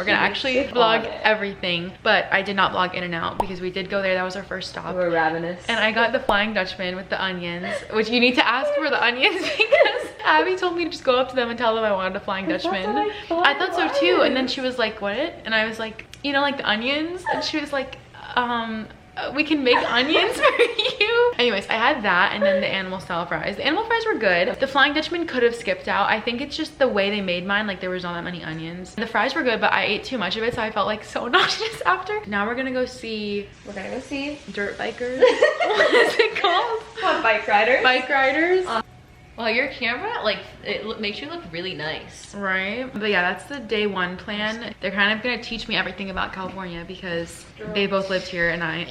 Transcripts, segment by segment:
We're gonna actually vlog everything, but I did not vlog In-N-Out because we did go there. That was our first stop. We're ravenous. And I got the Flying Dutchman with the onions, which you need to ask for the onions because Abby told me to just go up to them and tell them I wanted a Flying Dutchman. I thought so too, and then she was like, what? And I was like, you know, like the onions? And she was like, we can make onions for you. Anyways, I had that and then the animal style fries. The animal fries were good. The Flying Dutchman could have skipped out. I think it's just the way they made mine, like there was not that many onions. The fries were good, but I ate too much of it, so I felt like so nauseous after. Now we're gonna go see dirt bikers. What is it called? What, bike riders? Bike riders. Well, your camera, like, it makes you look really nice. Right? But yeah, that's the day one plan. They're kind of gonna teach me everything about California because they both lived here and I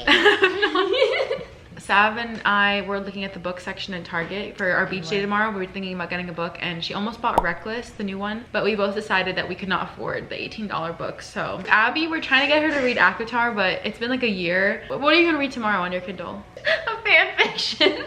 Sav and I were looking at the book section in Target for our beach day tomorrow. We were thinking about getting a book and she almost bought Reckless, the new one, but we both decided that we could not afford the $18 book. So Abby, we're trying to get her to read Akatar, but it's been like a year. What are you gonna read tomorrow on your Kindle? A fan fiction.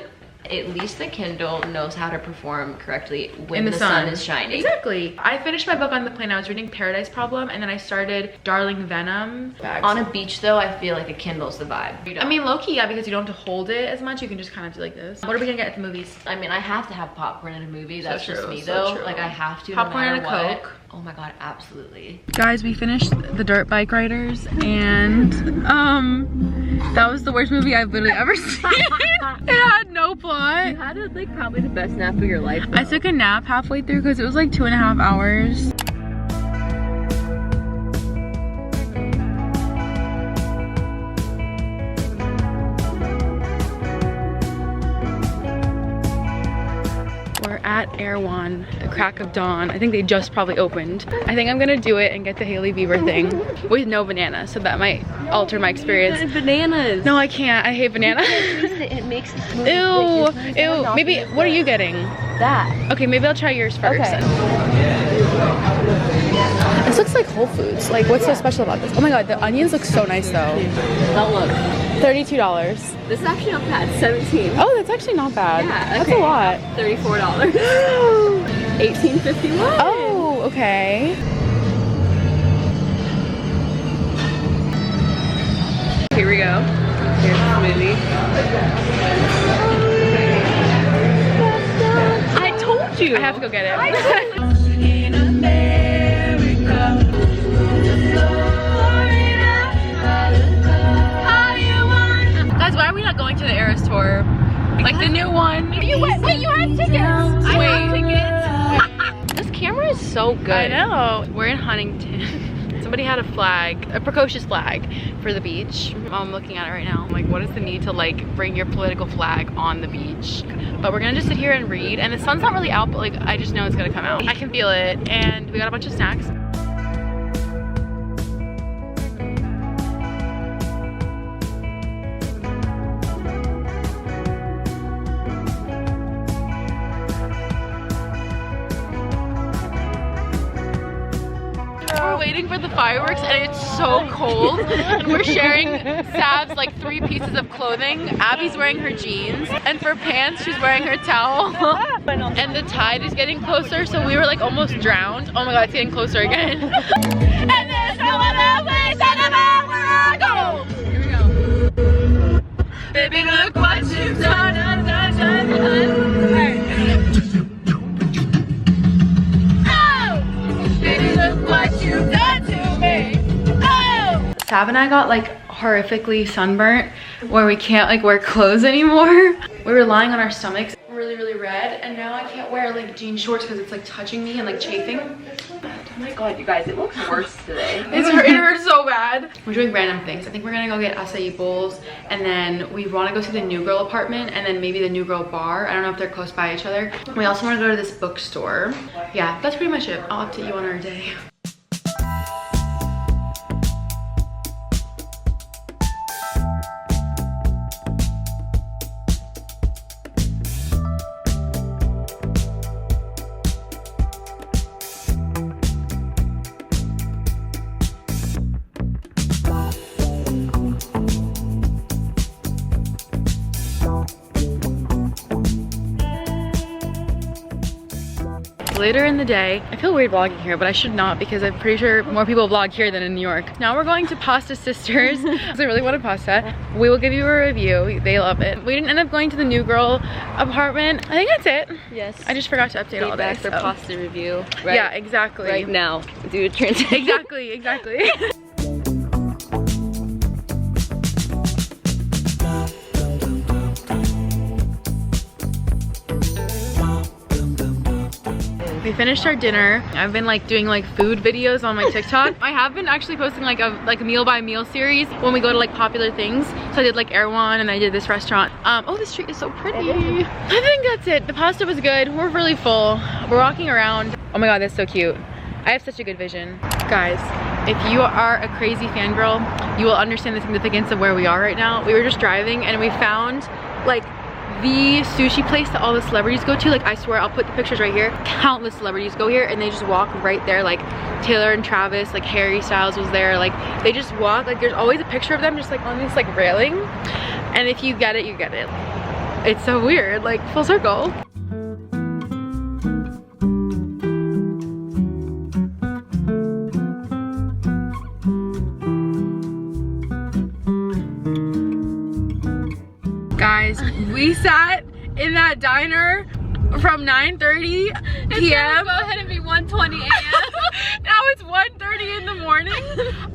At least the Kindle knows how to perform correctly when the sun is shining. Exactly. I finished my book on the plane. I was reading Paradise Problem and then I started Darling Venom. On a beach though, I feel like a Kindle's the vibe. I mean, low-key, yeah, because you don't have to hold it as much. You can just kind of do like this. What are we gonna get at the movies? I mean, I have to have popcorn in a movie. That's just me so though. true. Like I have to. Popcorn no and a what. Coke. Oh my god, absolutely. Guys, we finished the Dirt Bike Riders and that was the worst movie I've literally ever seen. It had no plot. You had like probably the best nap of your life though. I took a nap halfway through because it was like 2.5 hours. We're at Erewhon, the crack of dawn. I think they just probably opened. I think I'm gonna do it and get the Hailey Bieber thing with no banana, so that might alter my experience. Bananas. No, I can't. I hate banana. It makes it smooth. Ew, ew. Maybe, what are you getting? That. Okay, maybe I'll try yours first. Okay. This looks like Whole Foods. Like, what's so special about this? Oh my god, the onions look so nice though. Oh look. $32. This is actually not bad. 17. Oh, that's actually not bad. Yeah, that's okay. a lot. $34. 18.51. Oh, okay. Here we go. Here's the smoothie. I told you. I have to go get it. Guys, why are we not going to the Eras tour? Like the new one. Wait, you have tickets. I have tickets. This camera is so good. I know. We're in Huntington. Somebody had a flag, a precocious flag for the beach. I'm looking at it right now. I'm like, what is the need to like bring your political flag on the beach? But we're gonna just sit here and read. And the sun's not really out, but like I just know it's gonna come out. I can feel it. And we got a bunch of snacks. We're waiting for the fireworks and it's so cold and we're sharing Sav's like 3 pieces of clothing. Abby's wearing her jeans and for pants she's wearing her towel and the tide is getting closer, so we were like almost drowned. Oh my god, it's getting closer again. And there's no other place anymore where I go. Here we go. Baby, look what you've done. Sav and I got like horrifically sunburnt where we can't like wear clothes anymore. We were lying on our stomachs really red and now I can't wear like jean shorts because it's like touching me and like chafing. Oh my god, you guys, it looks worse today. It hurts so bad. We're doing random things. I think we're gonna go get acai bowls and then we want to go see the New Girl apartment and then maybe the New Girl bar. I don't know if they're close by each other. We also want to go to this bookstore. Yeah, that's pretty much it. I'll update you on our day. later in the day. I feel weird vlogging here, but I should not because I'm pretty sure more people vlog here than in New York. Now we're going to Pasta Sisters because I really wanted pasta. We will give you a review. They love it. We didn't end up going to the New Girl apartment. I think that's it. Yes. I just forgot to update all day. Their pasta review. Right? Yeah, exactly. Right now. Do a transition. Exactly, exactly. We finished our dinner. I've been like doing like food videos on my TikTok. I have been actually posting like a meal by meal series when we go to like popular things. So I did like Erewhon and I did this restaurant. Oh, this street is so pretty. I think that's it. The pasta was good. We're really full. We're walking around. Oh my God, that's so cute. I have such a good vision. Guys, if you are a crazy fangirl, you will understand the significance of where we are right now. We were just driving and we found like the sushi place that all the celebrities go to. Like, I swear, I'll put the pictures right here. Countless celebrities go here and they just walk right there. Like Taylor and Travis, like Harry Styles was there. Like they just walk, like there's always a picture of them just like on this like railing. And if you get it, you get it. It's so weird, like full circle. Guys, we sat in that diner from 9:30 p.m. Go ahead and be 1:20 a.m. Now it's 1:30 in the morning.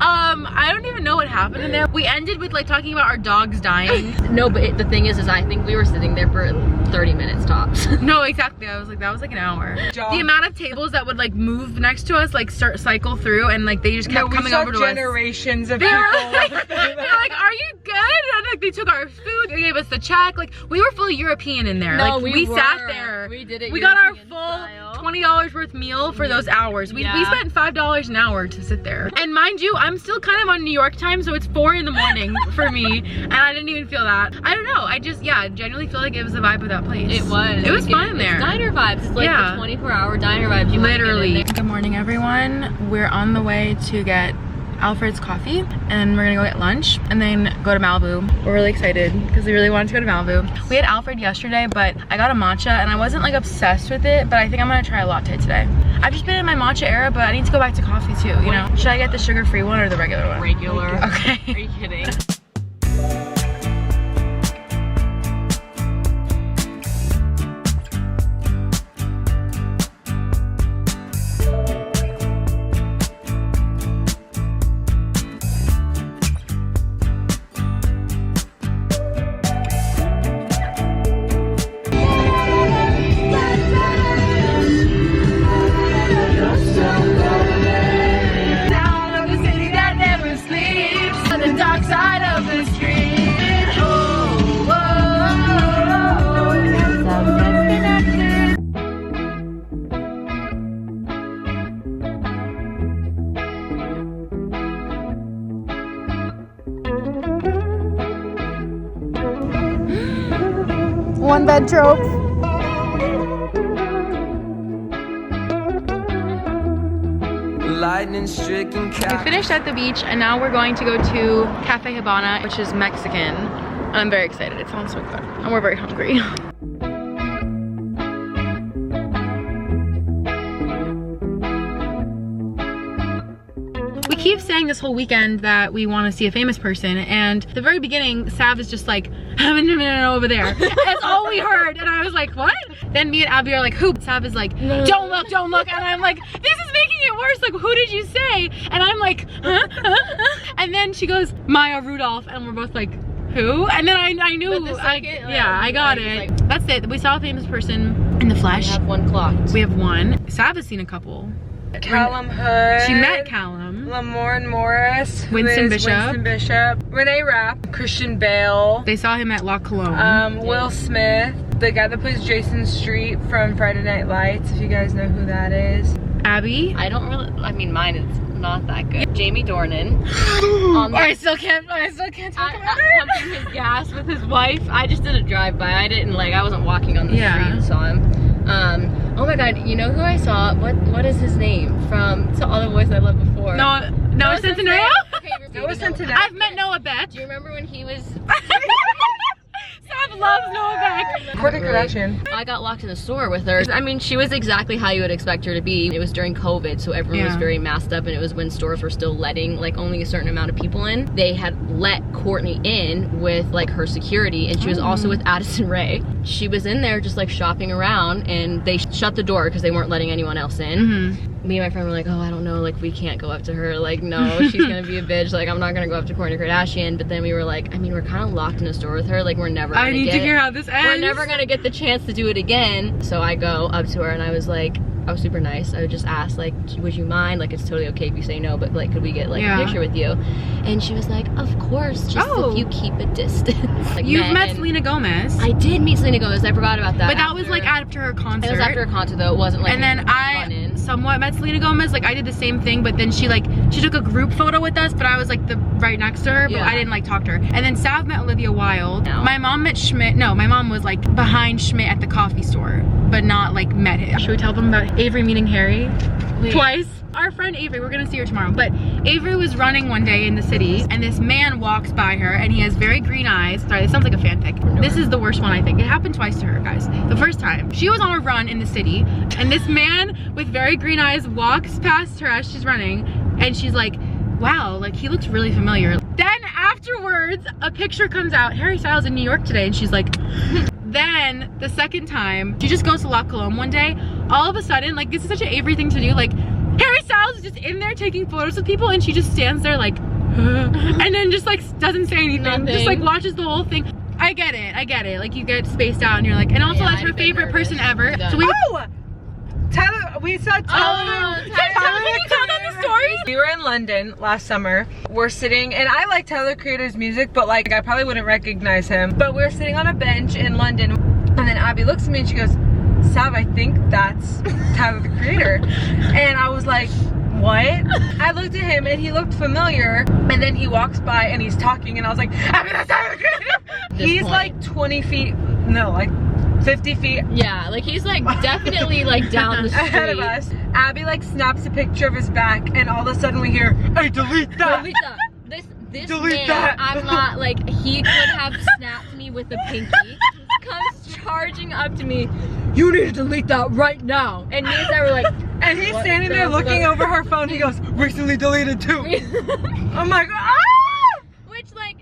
I don't even know what happened in there. We ended with like talking about our dogs dying. No, but the thing is I think we were sitting there for 30 minutes tops. No, exactly. I was like, that was like an hour. The amount of tables that would like move next to us, like cycle through, and like they just kept coming over to us. Generations of people. They're like, are you good? And like they took our food, they gave us the check. Like we were fully European in there. No, like we sat there. We did it. We got our European full style. $20 worth meal for those hours. We spent $5 an hour to sit there. And mind you, I'm still kind of on New York time, so it's 4 in the morning for me, and I didn't even feel that. I don't know. I just genuinely feel like it was the vibe of that place. It was. It was fun there. It's diner vibes. It's like the 24-hour diner vibes. You literally. Good morning, everyone. We're on the way to get Alfred's coffee and we're gonna go get lunch and then go to Malibu. We're really excited because we really wanted to go to Malibu. We had Alfred yesterday, but I got a matcha and I wasn't like obsessed with it, but I think I'm gonna try a latte today. I've just been in my matcha era, but I need to go back to coffee too, you know? Should I get the sugar-free one or the regular one? Regular. Okay. Are you kidding? One bed trope. Lightning stricken. We finished at the beach and now we're going to go to Cafe Habana, which is Mexican. I'm very excited. It sounds so good. And we're very hungry. We keep saying this whole weekend that we want to see a famous person, and the very beginning, Sav is just like, no, over there. That's all we heard, and I was like, what? Then me and Abby are like, who? Sav is like, don't look, and I'm like, this is making it worse, like, who did you say? And I'm like, huh? And then she goes, Maya Rudolph, and we're both like, who? And then I knew, I got it. Like, that's it, we saw a famous person in the flesh. We have one clocked. We have one. Sav has seen a couple. Callum Hood. She met Callum. Lamorne Morris. Winston Bishop. Renee Rapp. Christian Bale. They saw him at La Cologne. Will Smith. The guy that plays Jason Street from Friday Night Lights, if you guys know who that is. Abby. I don't really, I mean mine is not that good. Jamie Dornan. I still can't talk about it. Pumping his gas with his wife. I just did a drive-by. I wasn't walking on the street and saw him. Oh my god, you know who I saw? What is his name? From To All the Boys I Loved Before. Noah Centineo? Okay, Noah Centineo. I've met Noah Beck. Do you remember when he was... Sav loves Noah Beck. Kourtney Kardashian. I got locked in the store with her. I mean, she was exactly how you would expect her to be. It was during COVID, so everyone was very masked up, and it was when stores were still letting like only a certain amount of people in. They had let Kourtney in with like her security, and she was also with Addison Rae. She was in there just like shopping around, and they shut the door because they weren't letting anyone else in. Me and my friend were like, oh, I don't know, like we can't go up to her, like no, she's gonna be a bitch, like I'm not gonna go up to Kourtney Kardashian. But then we were like, I mean, we're kind of locked in a store with her, like we're never gonna to hear how this ends. We're never gonna get the chance to do it again. So I go up to her and I was like, I was super nice. I would just ask like, would you mind, like it's totally okay if you say no, but like could we get like a picture with you? And she was like, of course, just if you keep a distance. Like, you've met Selena Gomez. I did meet Selena Gomez, I forgot about that. But that was like after her concert. It was after her concert though, it wasn't like. And then I somewhat met Selena Gomez, like I did the same thing, but then she took a group photo with us, but I was like right next to her, but I didn't like talk to her. And then Sav met Olivia Wilde. My mom met Schmidt. No, my mom was like behind Schmidt at the coffee store, but not like met him. Should we tell them about Avery meeting Harry? Twice. Our friend Avery, we're gonna see her tomorrow, but Avery was running one day in the city and this man walks by her and he has very green eyes. Sorry, this sounds like a fanfic. This is the worst one, I think. It happened twice to her, guys. The first time, she was on a run in the city and this man with very green eyes walks past her as she's running and she's like, wow, like he looks really familiar. Then afterwards, a picture comes out, Harry Styles in New York today, and she's like, then the second time, she just goes to La Colombe one day, all of a sudden, like this is such an Avery thing to do, like Harry Styles is just in there taking photos of people and she just stands there like, and then just like doesn't say anything, just like watches the whole thing. I get it, like you get spaced out and you're like, and also that's her favorite person ever. So we Tyler, we saw Tyler. Can you tell them the stories? We were in London last summer. We're sitting, and I like Tyler the Creator's music, but like I probably wouldn't recognize him. But we're sitting on a bench in London, and then Abby looks at me and she goes, Sav, I think that's Tyler the Creator. And I was like, what? I looked at him and he looked familiar, and then he walks by and he's talking and I was like, Abby, that's Tyler the Creator. He's like 20 feet, no, like 50 feet. Yeah, like he's like definitely like down the street. Ahead of us. Abby like snaps a picture of his back and all of a sudden we hear, hey, delete that. Delete that. This delete man, that. I'm not like, he could have snapped me with a pinky. Comes charging up to me, you need to delete that right now. And me and Sarah were like, and he's standing there looking over her phone. He goes, recently deleted too. I'm like, ah! Which like,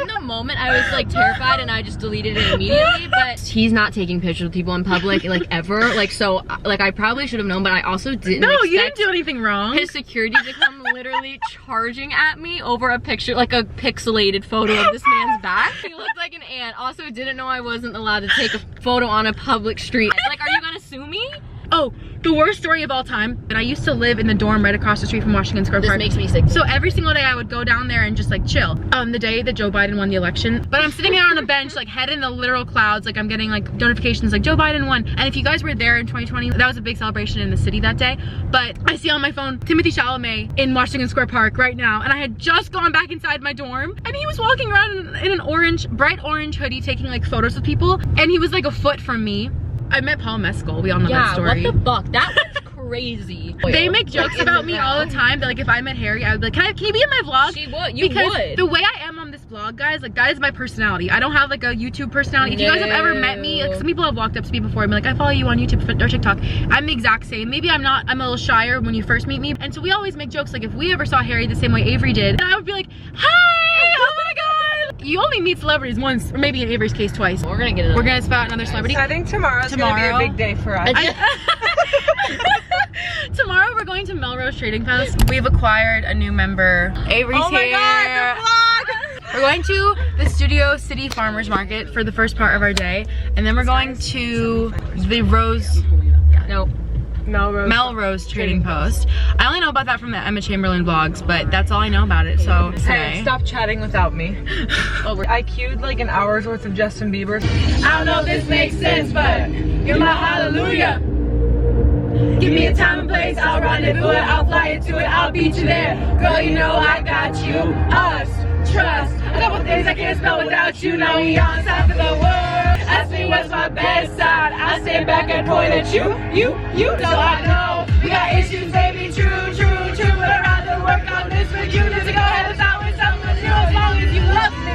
in the moment I was like terrified and I just deleted it immediately, but he's not taking pictures of people in public like ever, like so like I probably should have known, but I also didn't you didn't do anything wrong. His security to come literally charging at me over a picture, like a pixelated photo of this man's back. He looked like an ant. Also didn't know I wasn't allowed to take a photo on a public street. Like, are you gonna sue me? Oh, the worst story of all time. And I used to live in the dorm right across the street from Washington Square Park. This makes me sick. So every single day I would go down there and just like chill. The day that Joe Biden won the election. But I'm sitting there on a bench, like head in the literal clouds. Like I'm getting like notifications like Joe Biden won. And if you guys were there in 2020, that was a big celebration in the city that day. But I see on my phone, Timothée Chalamet in Washington Square Park right now. And I had just gone back inside my dorm. And he was walking around in an bright orange hoodie taking like photos of people. And he was like a foot from me. I met Paul Mescal, we all know that story. Yeah, what the fuck? That was crazy. They make jokes about me all the time, that like if I met Harry, I would be like, can you be in my vlog? She would, you because would. The way I am on this vlog, guys, like that is my personality. I don't have like a YouTube personality. If you guys have ever met me, like some people have walked up to me before and been like, I follow you on YouTube or TikTok. I'm the exact same. Maybe I'm a little shyer when you first meet me. And so we always make jokes like if we ever saw Harry the same way Avery did, then I would be like, hi, oh my God. You only meet celebrities once, or maybe in Avery's case twice. We're gonna get it. We're gonna spot another celebrity. I think tomorrow's gonna be a big day for us. Tomorrow we're going to Melrose Trading Post. We've acquired a new member. Avery's oh my here. God, the vlog! We're going to the Studio City Farmers Market for the first part of our day, and then we're going to the Melrose Trading Post. I only know about that from the Emma Chamberlain vlogs, but that's all I know about it, so Hey, stop chatting without me. I queued like an hour's worth of Justin Bieber. I don't know if this makes sense, but you're my hallelujah. Give me a time and place, I'll rendezvous it, I'll fly it to it, I'll beat you there. Girl, you know I got you, us, trust. A couple things I can't spell without you, now we on top of the world. Ask me what's my best side, I stand back and point at you, so I know we got issues, baby, true, but I'd rather work on this with you than to go ahead and start with someone new as long as you love me.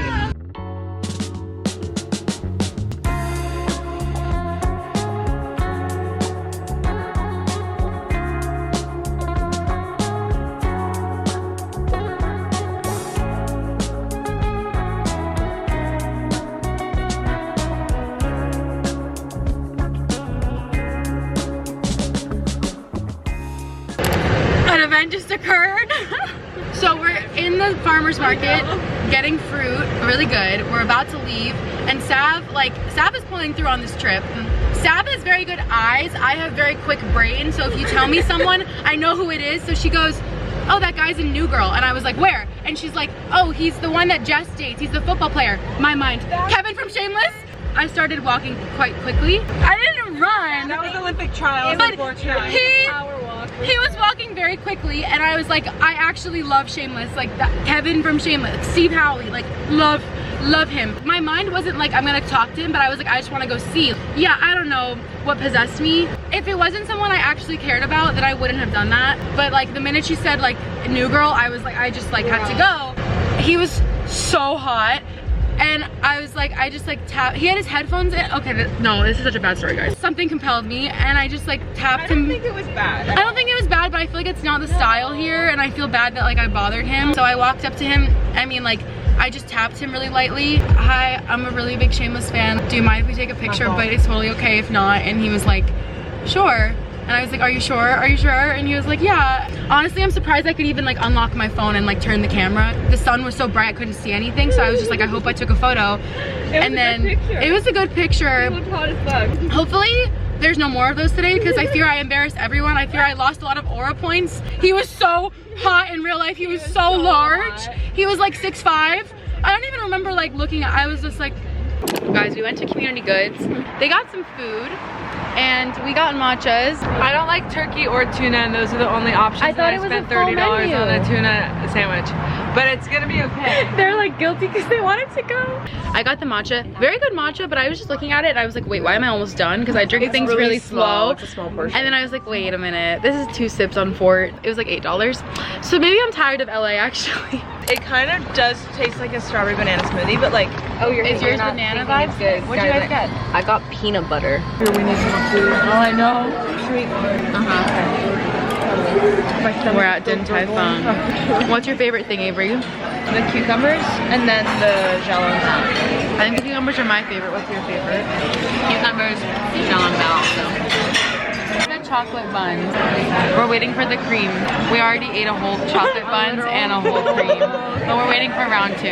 just occurred. So we're in the farmer's market getting fruit, really good. We're about to leave, and Sav is pulling through on this trip. Sav has very good eyes. I have very quick brain, so if you tell me someone, I know who it is. So she goes, oh, that guy's a new girl. And I was like, where? And she's like, oh, he's the one that Jess dates. He's the football player. My mind. Kevin from Shameless. I started walking quite quickly. I didn't run. That was Olympic trials, but unfortunately. He was walking very quickly, and I was like, I actually love Shameless. Like Kevin from Shameless, Steve Howley, like love him. My mind wasn't like, I'm gonna talk to him, but I was like, I just wanna go see. Yeah, I don't know what possessed me. If it wasn't someone I actually cared about, then I wouldn't have done that. But like the minute she said like new girl, I was like, I just like had to go. He was so hot. And I was like, I just like tapped, he had his headphones in. Okay, no, this is such a bad story, guys. Something compelled me, and I just like tapped him. I don't think it was bad. I don't think it was bad, but I feel like it's not the style here, and I feel bad that like I bothered him. So I walked up to him, I mean like, I just tapped him really lightly. Hi, I'm a really big Shameless fan. Do you mind if we take a picture? But it's totally okay if not. And he was like, sure. And I was like, are you sure? Are you sure? And he was like, yeah. Honestly, I'm surprised I could even like unlock my phone and like turn the camera. The sun was so bright I couldn't see anything, so I was just like, I hope I took a photo. And then it was a good picture. He looked hot as fuck. Hopefully there's no more of those today, because I fear I embarrassed everyone. I fear I lost a lot of aura points. He was so hot in real life. He was so large. He was like 6'5". I don't even remember like looking at, I was just like, guys, we went to Community Goods. They got some food, and we got matchas. I don't like turkey or tuna, and those are the only options. I thought it was spent a full $30 menu. on a tuna sandwich, but it's gonna be okay. They're like guilty because they wanted to go. I got the matcha, very good matcha, but I was just looking at it and I was like, wait, why am I almost done? Because I drink things really slow. It's a small portion. And then I was like, wait a minute, this is 2 sips on Fort. It was like $8. So maybe I'm tired of LA actually. It kind of does taste like a strawberry banana smoothie, but like, is yours banana vibes? Good. What'd you guys get? I got peanut butter. Here, we need some more food. Oh, I know. We're at Din Tai Fung. What's your favorite thing, Avery? The cucumbers and then the jalapeno. I think the cucumbers are my favorite. What's your favorite? Cucumbers, jalapeno also. The chocolate buns. We're waiting for the cream. We already ate a whole chocolate buns and a whole cream, but we're waiting for round 2.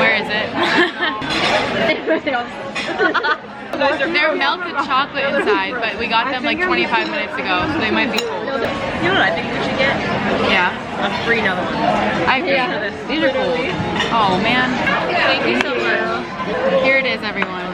Where is it? They're melted chocolate inside, but we got them like 25 minutes ago, so they might be cold. You know what I think we should get? Yeah. A free another one. I agree. Yeah. These are cool. Oh man. Thank you so much. Here it is, everyone.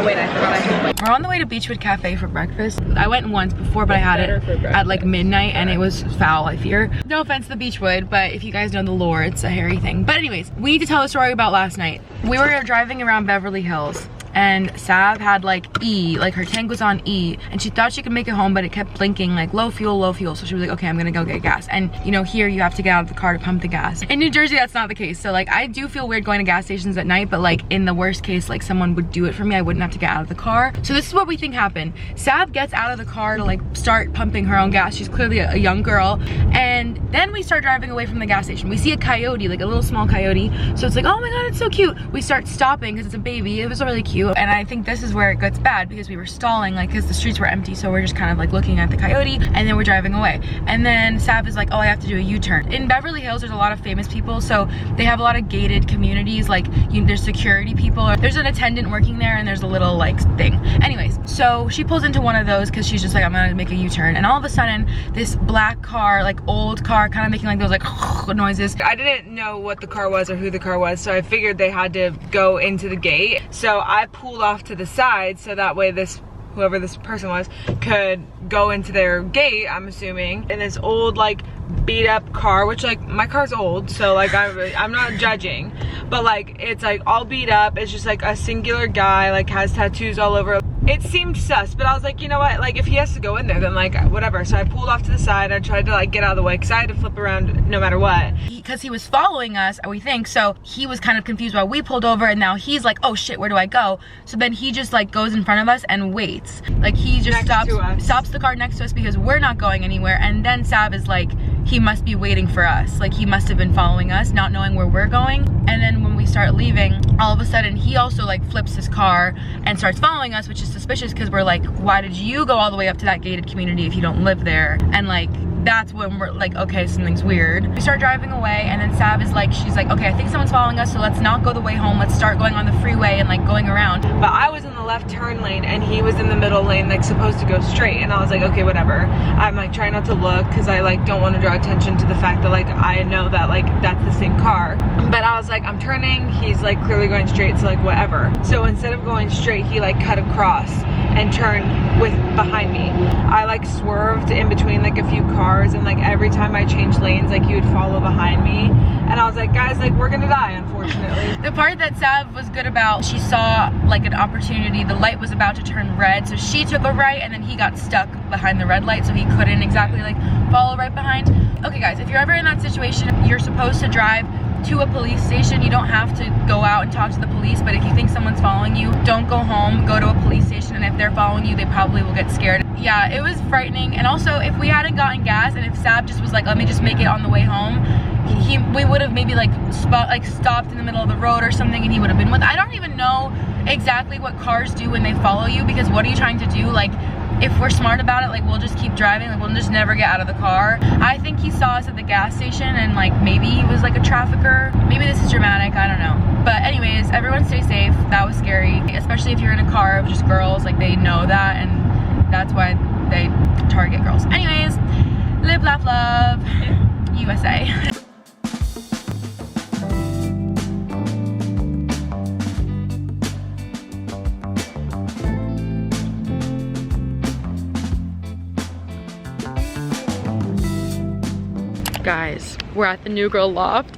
Wait, I forgot I had. We're on the way to Beachwood Cafe for breakfast. I went once before, but I had it at like midnight and it was foul, I fear. No offense to Beachwood, but if you guys know the lore, it's a hairy thing. But anyways, we need to tell a story about last night. We were driving around Beverly Hills, and Sav had like E, like her tank was on E, and she thought she could make it home, but it kept blinking like low fuel. So she was like, okay, I'm gonna go get gas. And you know, here you have to get out of the car to pump the gas. In New Jersey, that's not the case. So like, I do feel weird going to gas stations at night, but like in the worst case, like someone would do it for me. I wouldn't have to get out of the car. So this is what we think happened. Sav gets out of the car to like start pumping her own gas. She's clearly a young girl. And then we start driving away from the gas station. We see a coyote, like a little small coyote. So it's like, oh my God, it's so cute. We start stopping because it's a baby. It was really cute. And I think this is where it gets bad, because we were stalling, like, because the streets were empty, so we're just kind of like looking at the coyote, and then we're driving away. And then Sav is like, oh, I have to do a U-turn. In Beverly Hills, there's a lot of famous people, so they have a lot of gated communities, like there's security people, there's an attendant working there, and there's a little like thing. Anyways, so she pulls into one of those because she's just like, I'm gonna make a U-turn, and all of a sudden this black car, like old car, kind of making like those like noises. I didn't know what the car was or who the car was, so I figured they had to go into the gate. So I pulled off to the side so that way whoever this person was could go into their gate, I'm assuming. In this old like beat up car, which like my car's old, so like I'm not judging, but like it's like all beat up. It's just like a singular guy, like has tattoos all over. It seemed sus, but I was like, you know what, like if he has to go in there, then like whatever. So I pulled off to the side. I tried to like get out of the way because I had to flip around no matter what, because he was following us, we think. So he was kind of confused while we pulled over, and now he's like, oh shit, where do I go? So then he just like goes in front of us and waits. Like he just stops the car next to us because we're not going anywhere. And then Sav is like, he must be waiting for us. Like he must have been following us, not knowing where we're going. And then when we start leaving, all of a sudden he also like flips his car and starts following us, which is suspicious because we're like, why did you go all the way up to that gated community if you don't live there? And like, that's when we're like, okay, something's weird. We start driving away, and then Sav is like, she's like, okay, I think someone's following us, so let's not go the way home. Let's start going on the freeway and like going around. But I was in the left turn lane and he was in the middle lane, like supposed to go straight. And I was like, okay, whatever. I'm like trying not to look because I like don't want to draw attention to the fact that like I know that like that's the same car. But I was like, I'm turning, he's like clearly going straight, so like whatever. So instead of going straight, he like cut across and turned with behind me. I like swerved in between like a few cars, and like every time I changed lanes, like he would follow behind me. And I was like, guys, like we're gonna die, unfortunately. The part that Sav was good about, she saw like an opportunity. The light was about to turn red, so she took a right, and then he got stuck behind the red light, so he couldn't exactly like follow right behind. Okay guys, if you're ever in that situation, you're supposed to drive to a police station. You don't have to go out and talk to the police, but if you think someone's following you, don't go home, go to a police station, and if they're following you, they probably will get scared. Yeah, it was frightening. And also, if we hadn't gotten gas, and if Sav just was like, let me just make it on the way home, we would have maybe like stopped in the middle of the road or something, and he would have been with. I don't even know exactly what cars do when they follow you, because what are you trying to do? Like, if we're smart about it, like we'll just keep driving, like we'll just never get out of the car. I think he saw us at the gas station, and like maybe he was like a trafficker. Maybe this is dramatic, I don't know. But anyways, everyone stay safe. That was scary, especially if you're in a car of just girls. Like they know that, and that's why they target girls. Anyways, live, laugh, love, USA. Guys, we're at the New Girl Loft.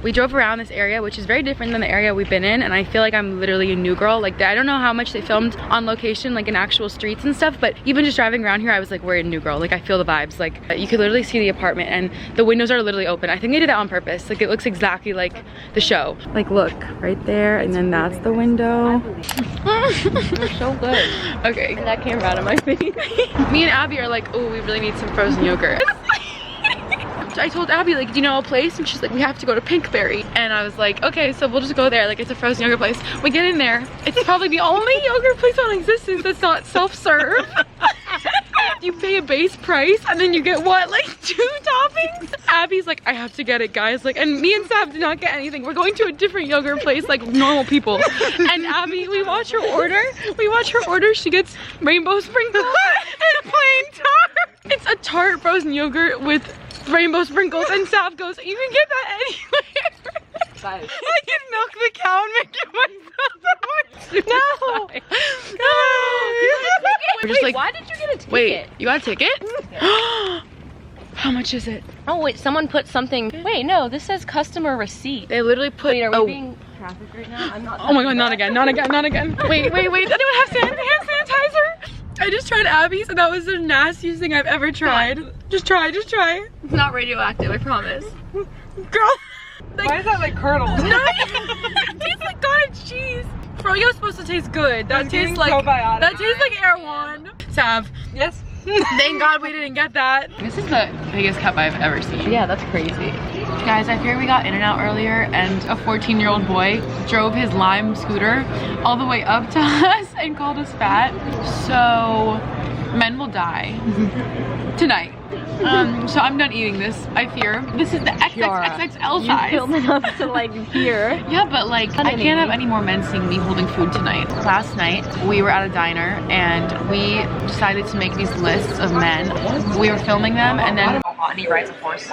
We drove around this area, which is very different than the area we've been in, and I feel like I'm literally a new girl. Like, I don't know how much they filmed on location, like in actual streets and stuff, but even just driving around here, I was like, we're a new girl. Like, I feel the vibes. Like, you could literally see the apartment, and the windows are literally open. I think they did that on purpose. Like, it looks exactly like the show. Like, look, right there, and then that's the window. They're so good. Okay. That came out of my face. Me and Abby are like, oh, we really need some frozen yogurt. I told Abby, like, do you know a place? And she's like, we have to go to Pinkberry. And I was like, okay, so we'll just go there. Like, it's a frozen yogurt place. We get in there. It's probably the only yogurt place on existence that's not self-serve. You pay a base price, and then you get what, like 2 toppings? Abby's like, I have to get it, guys. Like, and me and Sav did not get anything. We're going to a different yogurt place, like normal people. And Abby, we watch her order. She gets rainbow sprinkles and plain tart. It's a tart frozen yogurt with rainbow sprinkles, and Sav goes, you can get that anywhere. I can milk the cow and make it myself. No. We're just Wait, like, why did you get a ticket? Wait, you got a ticket? How much is it? Oh wait, someone put something. Wait, no, this says customer receipt. They literally put. Wait, are we being trafficked right now? I'm not. Oh my god, not again, not again, not again. Wait, does anyone have hand sanitizer? I just tried Abby's, and that was the nastiest thing I've ever tried. Just try. It's not radioactive, I promise. Girl. Like, why is that like kernels? No, it tastes like cottage cheese. Froyo's supposed to taste good. That tastes like Erewhon. Sav. Yes. Thank God we didn't get that. This is the biggest cup I've ever seen. Yeah, that's crazy. Guys, I fear we got in and out earlier, and a 14-year-old boy drove his Lime scooter all the way up to us and called us fat. So men will die tonight. So I'm done eating this, I fear. This is the XXXXL size. You filled it up to like here. Yeah, but like, I can't have any more men seeing me holding food tonight. Last night, we were at a diner, and we decided to make these lists of men. We were filming them, and then... And he rides a horse.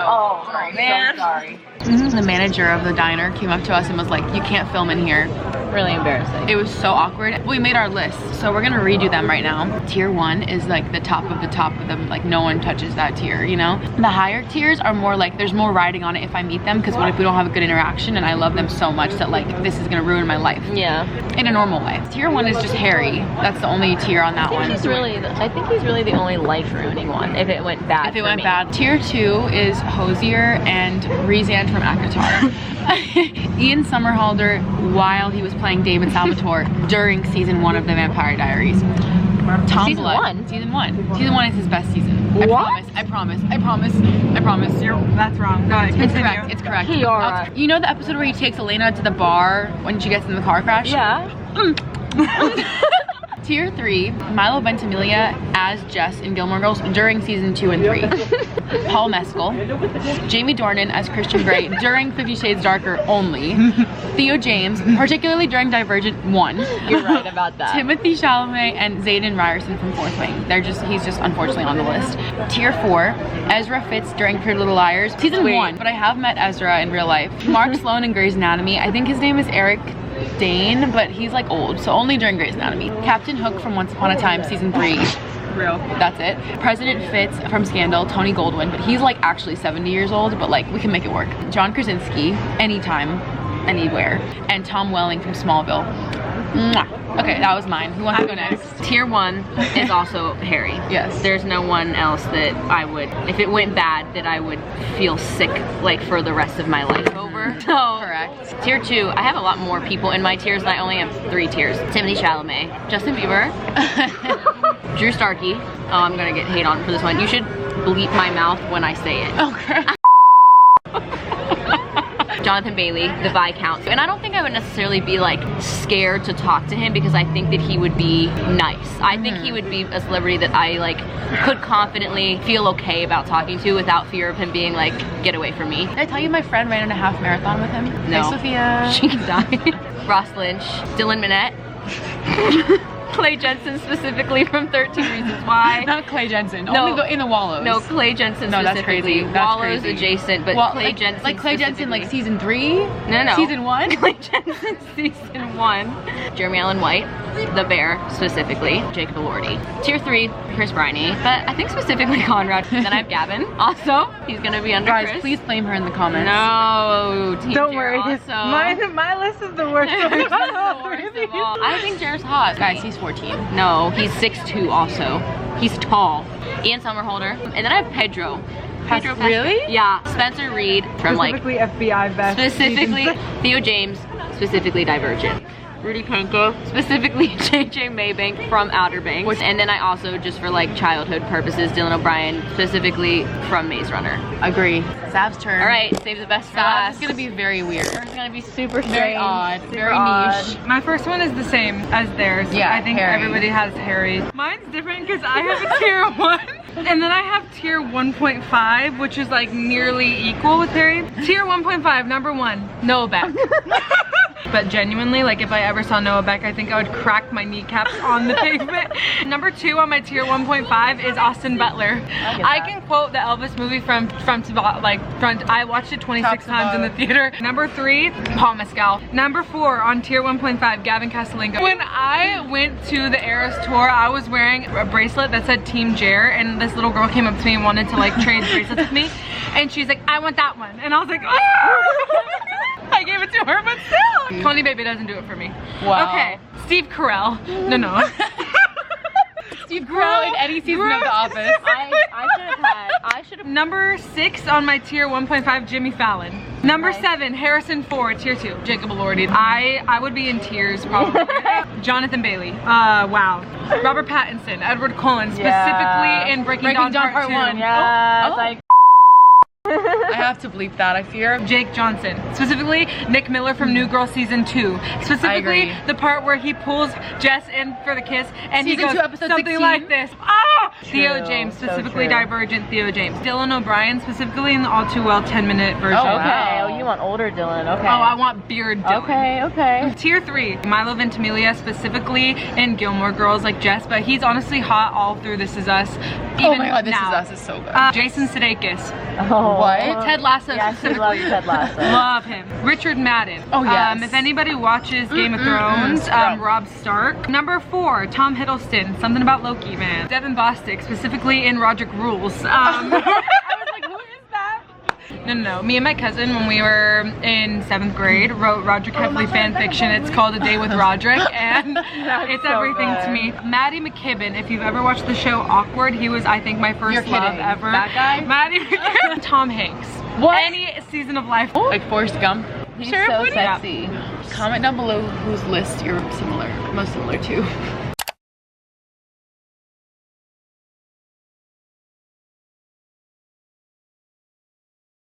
Oh man. So sorry. The manager of the diner came up to us and was like, you can't film in here. Really embarrassing. It was so awkward. We made our list, so we're gonna redo them right now. Tier 1 is like the top of them. Like, no one touches that tier, you know? The higher tiers are more like, there's more riding on it if I meet them, because what if we don't have a good interaction, and I love them so much that like, this is gonna ruin my life. Yeah. In a normal way. Tier 1 is just Harry. That's the only tier on that one. I think he's really the only life-ruining one, if it went bad. If it went bad. Tier 2 is Hosier and Rezan from Akatar. Ian Somerhalder, while he was playing David Salvatore during season 1 of The Vampire Diaries. remember. Tom Season Blood. one? Season 1. Season 1 is his best season. What? I promise. That's wrong. Go ahead, It's continue. correct. It's correct. Kiara. You know the episode where he takes Elena to the bar when she gets in the car crash? Yeah. Tier 3, Milo Ventimiglia as Jess in Gilmore Girls during season 2 and 3. Paul Mescal. Jamie Dornan as Christian Grey during 50 Shades Darker only. Theo James, particularly during Divergent 1. You're right about that. Timothy Chalamet and Zayden Ryerson from Fourth Wing. He's just unfortunately on the list. Tier 4, Ezra Fitz during Pretty Little Liars. Season 1, but I have met Ezra in real life. Mark Sloan in Grey's Anatomy. I think his name is Eric Dane, but he's like old, so only during Grey's Anatomy. Captain Hook from Once Upon a Time, season 3. Real. That's it. President Fitz from Scandal, Tony Goldwyn, but he's like actually 70 years old, but like we can make it work. John Krasinski, anytime, anywhere. And Tom Welling from Smallville. Mwah. Okay, that was mine. Who wants to go next? Tier 1 is also Harry. Yes. There's no one else that I would, if it went bad, that I would feel sick like for the rest of my life over. So, Correct. Tier 2, I have a lot more people in my tiers and I only have 3 tiers. Timothy Chalamet, Justin Bieber, Drew Starkey. Oh, I'm gonna get hate on for this one. You should bleep my mouth when I say it. Okay. Jonathan Bailey, the Viscount. And I don't think I would necessarily be like scared to talk to him because I think that he would be nice. I think he would be a celebrity that I like could confidently feel okay about talking to without fear of him being like, get away from me. Did I tell you my friend ran in a half marathon with him? No. Hi, Sophia. She can die. Ross Lynch, Dylan Minnette, Clay Jensen specifically from 13 Reasons Why. Not Clay Jensen. No. Only in the Wallows. No, Clay Jensen No, that's specifically. crazy. That's Wallows crazy. adjacent, but Well, Clay Jensen like Clay Jensen, like specifically. season 3? No. Season 1? Clay Jensen season 1. Jeremy Allen White, The Bear specifically. Jacob Elordi. Tier 3, Chris Briney, but I think specifically Conrad. Then I have Gavin. Also, he's gonna be under Guys, Chris. please flame her in the comments. No, Team Don't Jer worry. Also. My list is the worst. Worst of all. I think Jer's hot. Guys, he's 14. No, he's 6'2" also. He's tall. Ian Somerhalder. And then I have Pedro. Pedro Pascal. Really? Yeah. Spencer Reed from like, Specifically FBI best. specifically Theo James, specifically Divergent. Rudy Panko, specifically JJ Maybank from Outer Banks. And then I also, just for like childhood purposes, Dylan O'Brien, specifically from Maze Runner. Agree. Sav's turn. All right, save the best for Sav last. is gonna be very weird. It's gonna be super Very strange, odd. super Very odd. niche. My first one is the same as theirs. Yeah, I think Harry. everybody has Harry. Mine's different because I have a tier 1. And then I have tier 1.5, which is like nearly equal with Harry. Tier 1.5, number 1, Noah Beck. But genuinely, like if I ever saw Noah Beck, I think I would crack my kneecaps on the pavement. Number 2 on my tier 1.5 is Austin Butler. I can quote the Elvis movie from front to front. I watched it 26 times in the theater. Number 3, Paul Mescal. Number 4 on tier 1.5, Gavin Castellango. When I went to the Eras tour, I was wearing a bracelet that said Team Jer, and this little girl came up to me and wanted to like trade bracelets with me, and she's like, I want that one, and I was like, oh! I gave it to her, but still. Tony Baby doesn't do it for me. Wow. Okay, Steve Carell. No. Steve Carell in any season of The Office. I should have. Number 6 on my tier 1.5, Jimmy Fallon. Number 7, Harrison Ford, tier 2, Jacob Elordi. I would be in tears probably. Jonathan Bailey. Wow. Robert Pattinson, Edward Cullen, specifically in Breaking Dawn Part 2. Yeah, Oh. like. I have to bleep that, I fear. Jake Johnson, specifically Nick Miller from New Girl season 2, specifically the part where he pulls Jess in for the kiss and Season he goes 2, episode something 16? like this. Ah! Theo True, James, so specifically true. Divergent Theo James. Dylan O'Brien, specifically in the All Too Well 10-minute version. Oh, wow. Okay, oh, you want older Dylan, okay. Oh, I want beard Dylan. Okay. Tier 3, Milo Ventimiglia, specifically in Gilmore Girls like Jess, but he's honestly hot all through This Is Us. Even Oh my god, This now. Is Us is so good. Jason Sudeikis, Oh. What? Ted Lasso Yeah, she specifically. loves Ted Lasso. Love him. Richard Madden. Oh, yes. If anybody watches Game of Thrones, Scrub. Robb Stark. Number 4, Tom Hiddleston. Something about Loki, man. Devin Bostic, specifically in Roderick Rules. I was like, who is that? No. Me and my cousin, when we were in 7th grade, wrote Roderick Heffley fan fiction. It's called A Day with Roderick, and it's so everything good. to me. Maddie McKibben, if you've ever watched the show Awkward, he was, I think, my first You're love kidding. ever. That guy? Maddie McKibben. Tom Hanks. What? Any season of life. Like Forrest Gump. He's Sure, so what do you- sexy. Comment down below whose list you're most similar to.